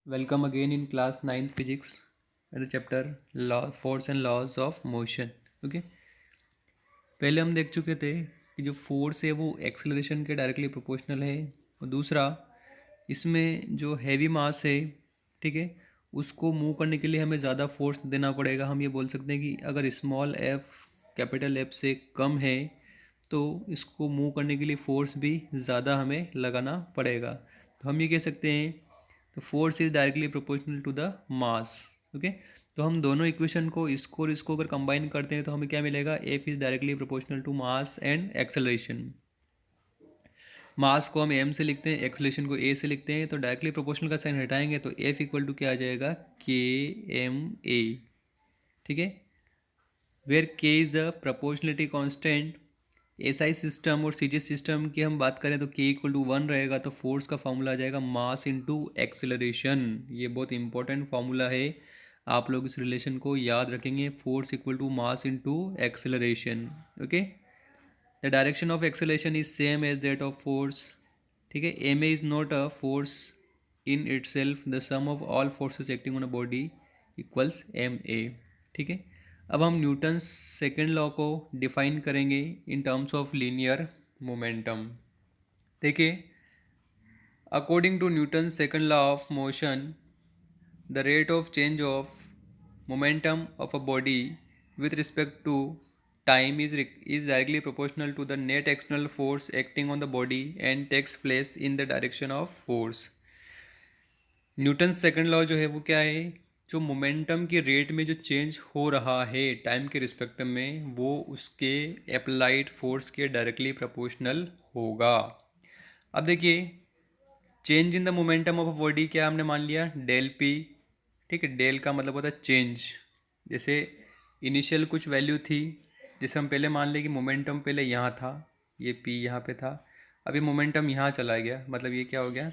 Welcome again in class 9th physics and the chapter law force and laws of motion. Okay, पहले हम देख चुके थे कि जो फोर्स है वो एक्सेलरेशन के डायरेक्टली प्रोपोर्शनल है, और दूसरा इसमें जो हैवी मास है, ठीक है, उसको मूव करने के लिए हमें ज़्यादा फोर्स देना पड़ेगा। हम ये बोल सकते हैं कि अगर स्मॉल एफ कैपिटल एफ से कम है तो इसको मूव करने के लिए फोर्स भी ज़्यादा हमें लगाना पड़ेगा। तो हम ये कह सकते हैं तो force is directly proportional to the mass. Okay, तो हम दोनों इक्वेशन को इसको और इसको अगर कंबाइन करते हैं तो हमें क्या मिलेगा, F is directly proportional to mass and acceleration. Mass को हम एम से लिखते हैं, एक्सेलरेशन को ए से लिखते हैं, तो डायरेक्टली प्रोपोर्शनल का साइन हटाएंगे तो एफ इक्वल टू क्या आ जाएगा, के एम ए। ठीक है, वेयर के is the proportionality constant. SI system और सीजीएस सिस्टम की हम बात करें तो के इक्वल टू 1 रहेगा, तो फोर्स का फॉर्मूला आ जाएगा मास इनटू एक्सेलरेशन। ये बहुत इंपॉर्टेंट फॉर्मूला है, आप लोग इस रिलेशन को याद रखेंगे, force equal to mass into acceleration. Okay, the direction of acceleration is same as that of force. ठीक है, M A is not a force in itself, the sum of all forces acting on a body equals M A. ठीक है, अब हम Newton's second law को define करेंगे in terms of linear momentum. देखिए, according to Newton's second law of motion, the rate of change of momentum of a body with respect to time is directly proportional to the net external force acting on the body and takes place in the direction of force। Newton second law जो है वो क्या है, जो momentum की rate में जो change हो रहा है टाइम के रिस्पेक्ट में, वो उसके अप्लाइड फोर्स के डायरेक्टली प्रोपोर्शनल होगा। अब देखिए, change in the momentum of a body क्या हमने मान लिया, डेल पी। ठीक है, डेल का मतलब होता है चेंज। जैसे इनिशियल कुछ वैल्यू थी, जैसे हम पहले मान लें कि मोमेंटम पहले यहाँ था, ये पी यहाँ पे था, अभी मोमेंटम यहाँ चला गया, मतलब ये क्या हो गया,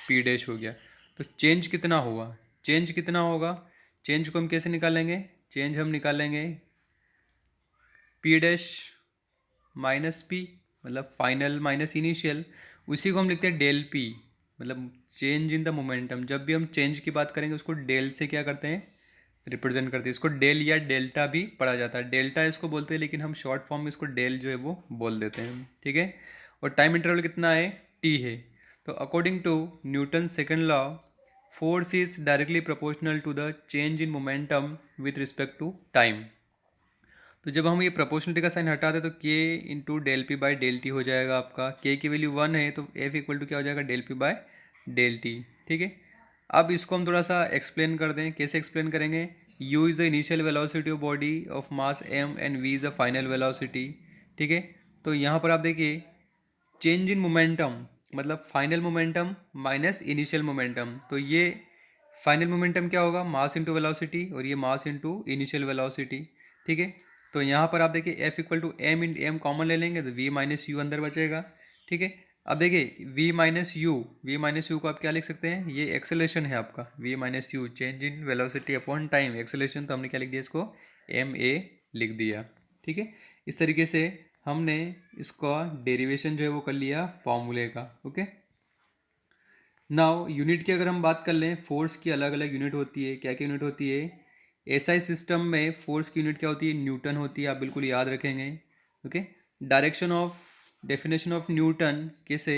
पी डैश हो गया। तो चेंज कितना हुआ, चेंज कितना होगा, चेंज को हम कैसे निकालेंगे, चेंज हम निकालेंगे पी डैश माइनस पी, मतलब फाइनल माइनस इनिशियल, उसी को हम लिखते हैं डेल पी, मतलब चेंज इन द मोमेंटम। जब भी हम चेंज की बात करेंगे उसको डेल से क्या करते हैं, रिप्रेजेंट करते हैं। इसको डेल या डेल्टा भी पढ़ा जाता है, डेल्टा इसको बोलते हैं, लेकिन हम शॉर्ट फॉर्म में इसको डेल जो है वो बोल देते हैं। ठीक है, और टाइम इंटरवल कितना है, टी है। तो according to Newton second law, force is directly proportional to the change in momentum with respect to time. तो जब हम ये प्रोपोर्शनलिटी का साइन हटा दें तो K into del P by del T हो जाएगा आपका। के की वैल्यू 1 है तो एफ इक्वल टू क्या हो जाएगा, del P by del T. ठीक है, अब इसको हम थोड़ा सा एक्सप्लेन कर दें, कैसे एक्सप्लेन करेंगे, u is the initial velocity of body of mass m and v is the final velocity. ठीक है, तो यहाँ पर आप देखिए, चेंज इन मोमेंटम मतलब final momentum minus initial momentum, तो ये फाइनल मोमेंटम क्या होगा, मास इंटू वेलोसिटी, और ये मास इंटू इनिशियल वेलोसिटी। ठीक है, तो यहाँ पर आप देखिए एफ इक्वल टू एम इन एम कॉमन ले लेंगे तो वी माइनस यू अंदर बचेगा। ठीक है, अब देखिए वी माइनस यू को आप क्या लिख सकते हैं, ये एक्सेलरेशन है आपका, V minus U change in velocity upon time acceleration, तो हमने क्या लिख दिया इसको, एम ए लिख दिया। ठीक है, इस तरीके से हमने इसका डेरिवेशन जो है वो कर लिया फॉर्मूले का। ओके, नाउ यूनिट की अगर हम बात कर लें, फोर्स की अलग अलग यूनिट होती है, क्या क्या यूनिट होती है, एसआई सिस्टम में फोर्स की यूनिट क्या होती है, न्यूटन होती है, आप बिल्कुल याद रखेंगे। Okay, direction of definition of Newton कैसे,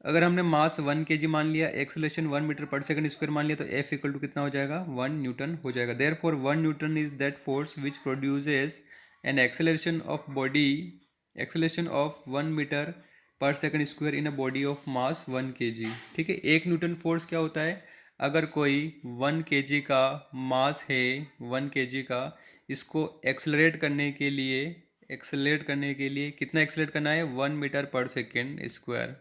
अगर हमने मास 1 kg मान लिया, acceleration 1 metre per second square मान लिया, तो एफ इक्वल टू कितना हो जाएगा, 1 न्यूटन हो जाएगा। Therefore 1 newton is that force which produces an acceleration of body, acceleration of 1 metre per second square in a body of mass 1 kg। ठीक है, 1 न्यूटन फोर्स क्या होता है, अगर कोई 1 kg का मास है, 1 kg का, इसको एक्सेलरेट करने के लिए कितना एक्सेलरेट करना है, 1 मीटर पर सेकेंड स्क्वायर।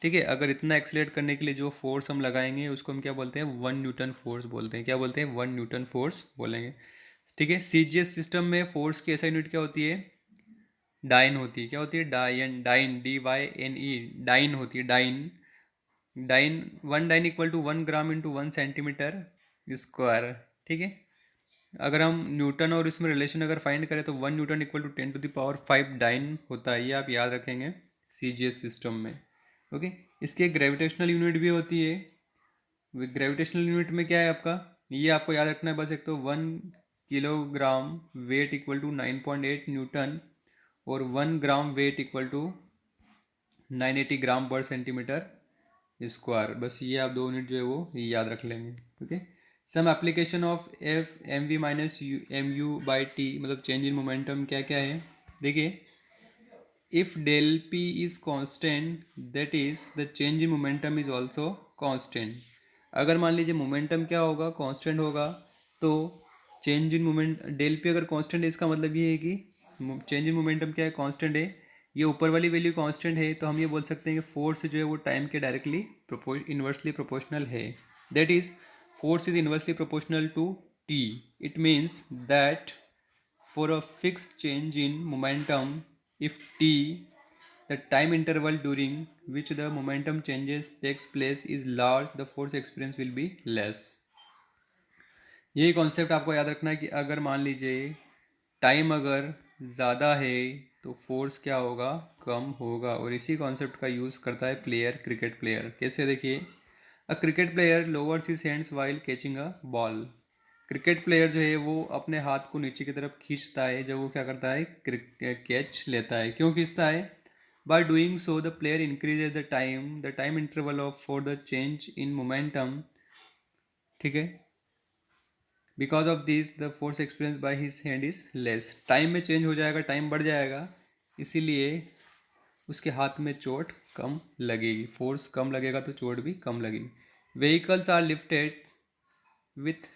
ठीक है, अगर इतना एक्सेलरेट करने के लिए जो फोर्स हम लगाएंगे उसको हम क्या बोलते हैं, 1 न्यूटन फोर्स बोलते हैं। क्या बोलते हैं, 1 न्यूटन फोर्स बोलेंगे। ठीक है, सीजीएस सिस्टम में फोर्स की ऐसा यूनिट क्या होती है, डाइन होती है। क्या होती है, dyne, dyne D Y N E, dyne होती है, dyne. Dyne, 1 dyne equal to 1 gram into 1 centimetre square. ठीक है, अगर हम न्यूटन और इसमें रिलेशन अगर फाइंड करें तो 1 न्यूटन इक्वल टू 10⁵ डाइन होता है, ये आप याद रखेंगे सीजीएस सिस्टम में। ओके, इसकी एक ग्रेविटेशनल यूनिट भी होती है, ग्रेविटेशनल यूनिट में क्या है आपका, ये आपको याद रखना है बस। एक तो 1 kilogram weight equal to 9.8 Newton और 1 gram weight equal to 980 gram पर सेंटीमीटर स्क्वायर। बस ये आप 2 यूनिट जो है वो याद रख लेंगे। Okay, some application of F M V minus M U by T, मतलब चेंज इन मोमेंटम क्या क्या है देखिए। If del P is constant that is the change in momentum is also constant. अगर मान लीजिए मोमेंटम क्या होगा, कांस्टेंट होगा, तो change in moment del P अगर कांस्टेंट है इसका मतलब ये है कि चेंज इन मोमेंटम क्या है, कांस्टेंट है। ये ऊपर वाली वैल्यू कांस्टेंट है, तो हम ये बोल सकते हैं कि फोर्स जो है वो टाइम के डायरेक्टली इन्वर्सली प्रोपोर्शनल है। That is force is inversely proportional to T. It means that for a fixed change in momentum, if t, the time interval during which the momentum changes takes place is large, the force experience will be less। यही concept आपको याद रखना है कि अगर मान लीजिए time अगर ज़्यादा है तो फोर्स क्या होगा, कम होगा। और इसी कॉन्सेप्ट का यूज़ करता है प्लेयर, क्रिकेट प्लेयर। कैसे देखिए, a cricket player lowers his hands while catching a ball. Cricket player जो है वो अपने हाथ को नीचे की तरफ खींचता है जब वो क्या करता है, कैच लेता है। क्यों खींचता है? By doing so the player increases the time interval of for the change in momentum. ठीक है, because of this the force experience by his hand is less. Time में चेंज हो जाएगा, टाइम बढ़ जाएगा, इसीलिए उसके हाथ में चोट कम लगेगी। फोर्स कम लगेगा तो चोट भी कम लगेगी। Vehicles are lifted with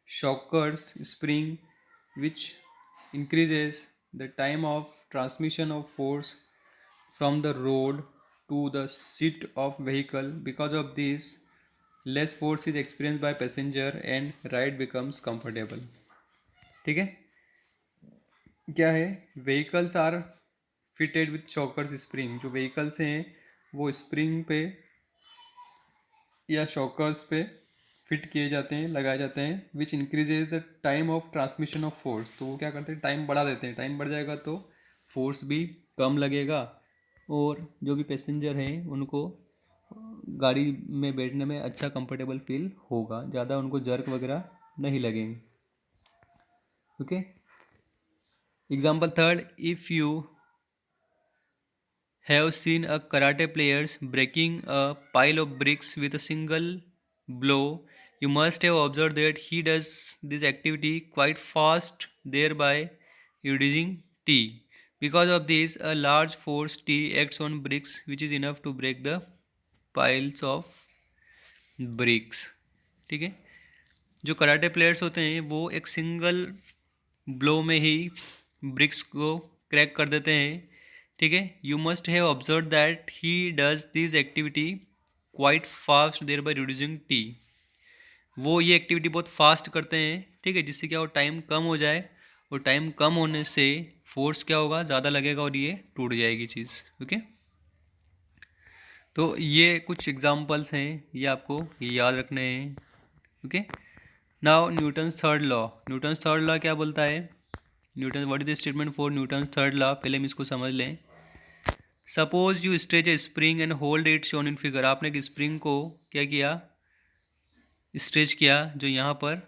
shockers spring which increases the time of transmission of force from the road to the seat of vehicle. Because of this less force is experienced by passenger and ride becomes comfortable। ठीक है, क्या है, vehicles are fitted with shockers spring। जो vehicles हैं वो spring पे या shockers पे फिट किए जाते हैं, लगाए जाते हैं। विच increases the time of transmission of force. तो वो क्या करते हैं, टाइम बढ़ा देते हैं। टाइम बढ़ जाएगा तो फोर्स भी कम लगेगा और जो भी पैसेंजर हैं उनको गाड़ी में बैठने में अच्छा कंफर्टेबल फील होगा, ज़्यादा उनको जर्क वगैरह नहीं लगेंगे। Okay, example third, if you have seen a karate players breaking a pile of bricks with a single blow, you must have observed that he does this activity quite fast, thereby reducing T. Because of this, a large force T acts on bricks, which is enough to break the piles of bricks। ठीक है, जो karate players होते हैं वो एक single blow में ही BRICS को crack कर देते हैं। ठीक है, you must have observe that he does this activity quite fast, thereby reducing T. वो ये एक्टिविटी बहुत फास्ट करते हैं, ठीक है, जिससे क्या हो, टाइम कम हो जाए। और टाइम कम होने से फोर्स क्या होगा, ज़्यादा लगेगा और ये टूट जाएगी चीज़। ओके, तो ये कुछ एग्जांपल्स हैं, ये आपको याद रखने हैं। Okay, now Newton's third law. Newton's third law क्या बोलता है, Newton what is the statement for Newton's third law. पहले हम इसको समझ लें। Suppose you stretch A spring and hold it shown in figure. आपने एक स्प्रिंग को क्या किया, स्ट्रेच किया, जो यहाँ पर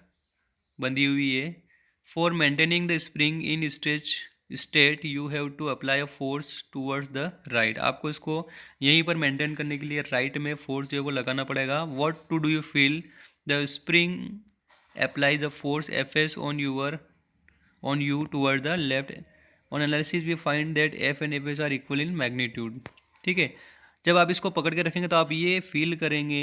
बंधी हुई है। For maintaining the spring in stretch state you have to apply a force towards the right. आपको इसको यहीं पर मेंटेन करने के लिए राइट में फोर्स जो है वो लगाना पड़ेगा। What to do you feel, the spring applies a force F S on you toward the left। on analysis we find that f and fs are equal in magnitude। ठीक है, जब आप इसको पकड़ के रखेंगे तो आप ये फील करेंगे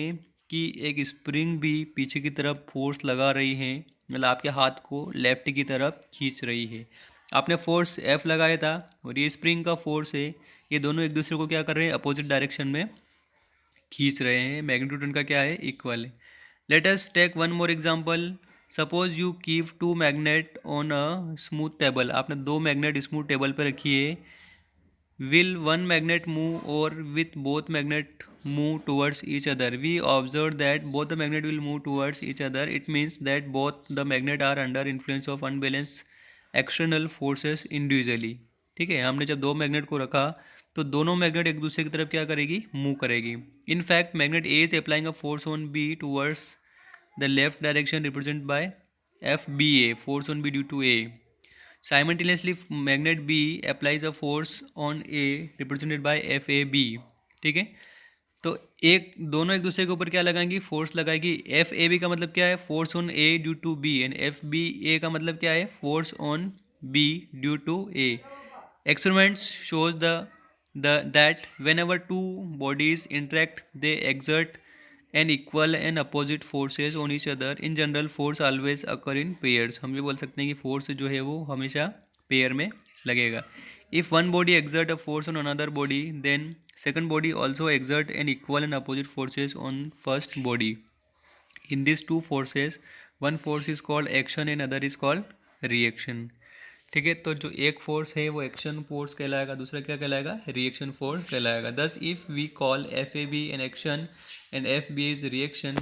कि एक स्प्रिंग भी पीछे की तरफ फोर्स लगा रही है, मतलब आपके हाथ को लेफ्ट की तरफ खींच रही है। आपने फोर्स f लगाया था और ये स्प्रिंग का फोर्स है, ये दोनों एक दूसरे को क्या कर रहे हैं, अपोजिट डायरेक्शन में खींच रहे हैं। मैग्नीट्यूड उनका क्या है, इक्वल है। Let us take one more example. Suppose you keep 2 magnet on a smooth table. आपने 2 मैग्नेट स्मूथ टेबल पर रखी है। विल वन मैग्नेट मूव और with both magnet move towards each other. We observe that both the magnet will move towards each other. It means that both the magnet are under influence of unbalance external forces individually. ठीक है, हमने जब 2 magnet को रखा तो दोनों magnet एक दूसरे की तरफ क्या करेगी, मूव करेगी। In fact magnet A is applying a force on B towards the left direction represent by F B A, force on B due to A. Simultaneously magnet B applies a force on A represented by F A B. ठीक है, तो दोनों एक दूसरे के ऊपर क्या लगाएंगी, फोर्स लगाएगी। एफ ए बी का मतलब क्या है, force on A due to B, and F B ए का मतलब क्या है, force on B due to A. Experiments shows that whenever two bodies interact, they exert an equal and opposite forces on each other. In general, force always occur in pairs. हम ये बोल सकते हैं कि force जो है वो हमेशा pair में लगेगा. If one body exert a force on another body, then second body also exert an equal and opposite forces on first body. In these two forces, one force is called action and other is called reaction. ठीक है, तो जो एक force है वो action force कहलाएगा, दूसरा क्या कहलाएगा, रिएक्शन फोर्स कहलाएगा। Thus if we call F A B an action and F B is reaction,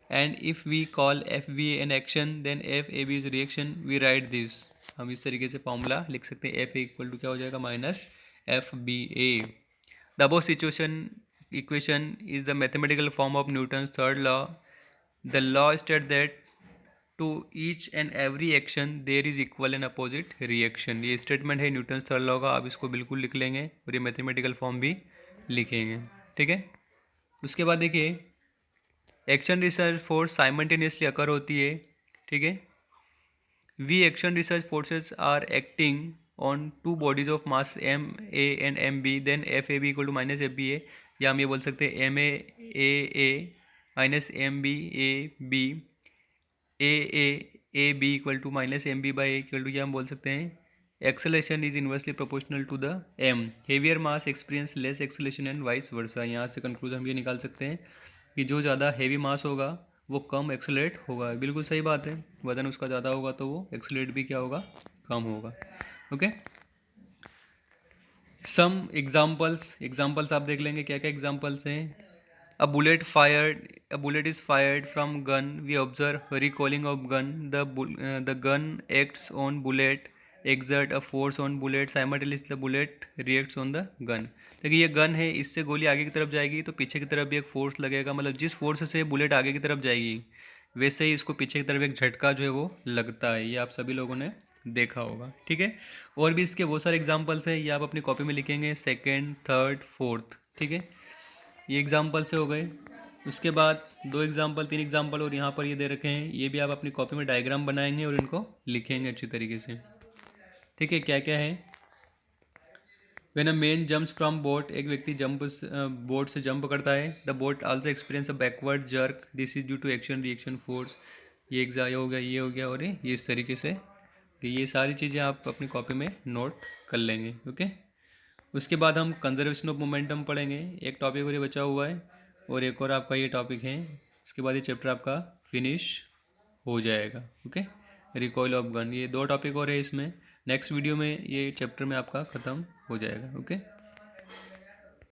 and if we call F B an action then F A B is reaction, we write this. हम इस तरीके से formula लिख सकते हैं, F A equal to क्या हो जाएगा, minus F B A. The above situation equation is the mathematical form of Newton's third law. The law state that to each and every action there is equal and opposite reaction. ये statement है Newton's third law का, आप इसको बिल्कुल लिख लेंगे और ये मैथमेटिकल फॉर्म भी लिखेंगे। ठीक है, उसके बाद देखिए एक्शन रिसर्च फोर्स साइमल्टेनियसली अकर होती है। ठीक है, वी एक्शन रिसर्च forces are acting on two bodies of mass M A and M B, then F A B equal to minus F B A, या हम ये बोल सकते हैं M A minus M B A B, A B equal to minus M B by A equal to, क्या हम बोल सकते हैं, acceleration is inversely proportional to the M. Heavier mass experience less acceleration and vice versa. यहाँ से conclusion हम ये निकाल सकते हैं कि जो ज़्यादा हेवी मास होगा वो कम एक्सेलेरेट होगा। बिल्कुल सही बात है, वजन उसका ज़्यादा होगा तो वो एक्सेलेरेट भी क्या होगा, कम होगा। ओके, सम एग्जाम्पल्स आप देख लेंगे क्या क्या एग्जाम्पल्स हैं। A bullet is fired from gun. We observe recoiling of gun. The gun acts on bullet, exert a force on bullet. Simultaneously the bullet reacts on the gun. देखिए ये gun है, इससे गोली आगे की तरफ जाएगी तो पीछे की तरफ भी एक फोर्स लगेगा, मतलब जिस फोर्स से बुलेट आगे की तरफ जाएगी वैसे ही इसको पीछे की तरफ एक झटका जो है वो लगता है। ये आप सभी लोगों ने देखा होगा। ठीक है, और भी इसके बहुत सारे एग्जाम्पल्स हैं, ये आप अपनी कॉपी में लिखेंगे, सेकेंड, थर्ड, फोर्थ। ठीक है, ये एग्जाम्पल से हो गए। उसके बाद 2 एग्जाम्पल 3 एग्जाम्पल और यहाँ पर ये दे रखे हैं, ये भी आप अपनी कॉपी में डायग्राम बनाएंगे और इनको लिखेंगे अच्छी तरीके से। ठीक है, क्या क्या है, when a man jumps from boat, एक व्यक्ति बोट से जंप करता है। The boat also experience a backward jerk, this is due to action reaction force. ये हो गया और ये इस तरीके से, ये सारी चीज़ें आप अपनी कॉपी में नोट कर लेंगे। ओके, उसके बाद हम कंजर्वेशन ऑफ मोमेंटम पढ़ेंगे, एक टॉपिक और ये बचा हुआ है और एक और आपका ये टॉपिक है, उसके बाद ये चैप्टर आपका फिनिश हो जाएगा। ओके, रिकॉइल ऑफ गन, ये 2 टॉपिक और है इसमें, नेक्स्ट वीडियो में ये चैप्टर में आपका ख़त्म हो जाएगा। ओके।